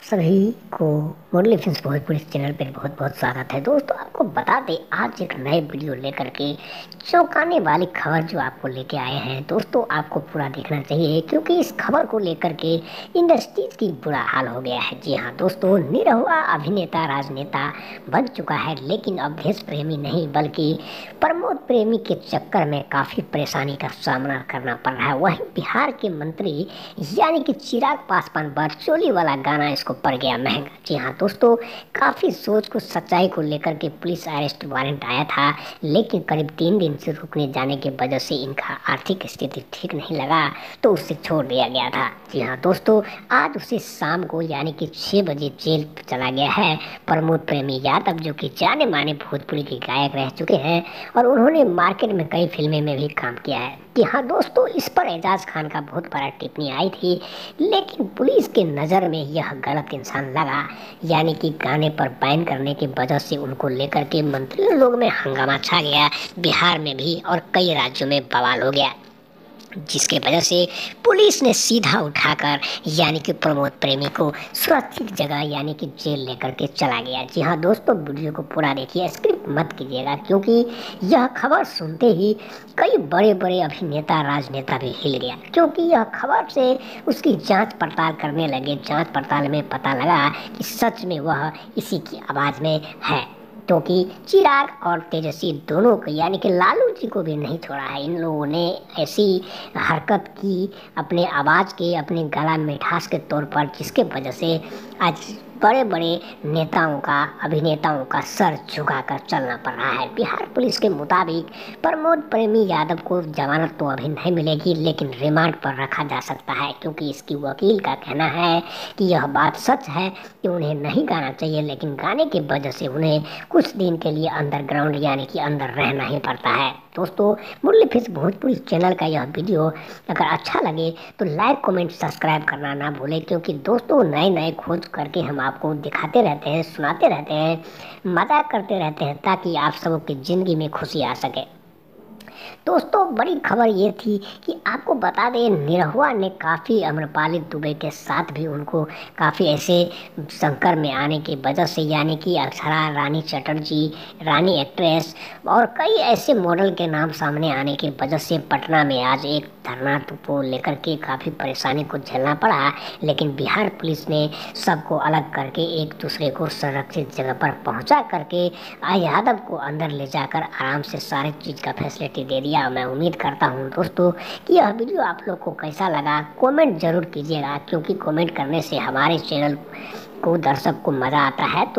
सभी को मुरली films Bhojpuri channel पर बहुत बहुत स्वागत है। दोस्तों, आपको बता दें आज एक नए वीडियो लेकर के चौंकाने वाली खबर जो आपको लेके आए हैं। दोस्तों, आपको पूरा देखना चाहिए क्योंकि इस खबर को लेकर के इंडस्ट्री की बुरा हाल हो गया है। जी हाँ दोस्तों, निरहुआ अभिनेता राजनेता बन चुका है, लेकिन अब देश प्रेमी नहीं बल्कि प्रमोद प्रेमी के चक्कर में काफ़ी परेशानी का सामना करना पड़ रहा है। वहीं बिहार के मंत्री यानी कि चिराग पासवान बरचोली वाला गाना इसको पड़ गया महंगा। जी हाँ दोस्तों, काफ़ी सोच को सच्चाई को लेकर के पुलिस अरेस्ट वारंट आया था, लेकिन करीब 3 दिन से रुकने जाने की वजह से इनका आर्थिक स्थिति ठीक नहीं लगा तो उसे छोड़ दिया गया था। जी हाँ दोस्तों, आज उसे शाम को यानी कि 6 बजे जेल चला गया है। प्रमोद प्रेमी यादव जो कि जाने माने भोजपुरी के गायक रह चुके हैं और उन्होंने मार्केट में कई फिल्में में भी काम किया है। जी हाँ दोस्तों, इस पर एजाज खान का बहुत बड़ा टिप्पणी आई थी, लेकिन पुलिस के नज़र में यह गलत इंसान लगा, यानी कि गाने पर बैन करने की वजह से उनको लेकर के मंत्री लोग में हंगामा छा गया। बिहार में भी और कई राज्यों में बवाल हो गया, जिसके वजह से पुलिस ने सीधा उठाकर यानी कि प्रमोद प्रेमी को सुरक्षित जगह यानी कि जेल लेकर के चला गया। जी हाँ दोस्तों, वीडियो को पूरा देखिए, स्क्रिप्ट मत कीजिएगा क्योंकि यह खबर सुनते ही कई बड़े बड़े अभिनेता राजनेता भी हिल गया, क्योंकि यह खबर से उसकी जांच पड़ताल करने लगे। जांच पड़ताल में पता लगा कि सच में वह इसी की आवाज़ में है, क्योंकि चिराग और तेजस्वी दोनों को यानी कि लालू जी को भी नहीं छोड़ा है। इन लोगों ने ऐसी हरकत की अपने आवाज़ के, अपने गला मिठास के तौर पर, जिसके वजह से आज बड़े बड़े नेताओं का, अभिनेताओं का सर झुकाकर चलना पड़ रहा है। बिहार पुलिस के मुताबिक प्रमोद प्रेमी यादव को जमानत तो अभी नहीं मिलेगी, लेकिन रिमांड पर रखा जा सकता है, क्योंकि इसकी वकील का कहना है कि यह बात सच है कि उन्हें नहीं गाना चाहिए, लेकिन गाने की वजह से उन्हें कुछ दिन के लिए अंडरग्राउंड यानी कि अंदर रहना ही पड़ता है। दोस्तों, मुरली फिल्म्स भोजपुरी चैनल का यह वीडियो अगर अच्छा लगे तो लाइक कमेंट सब्सक्राइब करना ना भूलें, क्योंकि दोस्तों नए नए खोज करके हम आपको दिखाते रहते हैं, सुनाते रहते हैं, मजाक करते रहते हैं, ताकि आप सबकी ज़िंदगी में खुशी आ सके। दोस्तों, बड़ी खबर ये थी कि आपको बता दें, निरहुआ ने काफ़ी आम्रपाली दुबे के साथ भी उनको काफ़ी ऐसे संकर में आने की वजह से, यानी कि अक्षरा, रानी चटर्जी, रानी एक्ट्रेस और कई ऐसे मॉडल के नाम सामने आने की वजह से पटना में आज एक धरना को लेकर के काफ़ी परेशानी को झेलना पड़ा। लेकिन बिहार पुलिस ने सबको अलग करके एक दूसरे को सुरक्षित जगह पर पहुंचा करके यादव को अंदर ले जाकर आराम से सारी चीज़ का फैसिलिटी दे दिया। मैं उम्मीद करता हूं दोस्तों कि यह वीडियो आप लोग को कैसा लगा, कमेंट जरूर कीजिएगा, क्योंकि कमेंट करने से हमारे चैनल को, दर्शक को मज़ा आता है। तो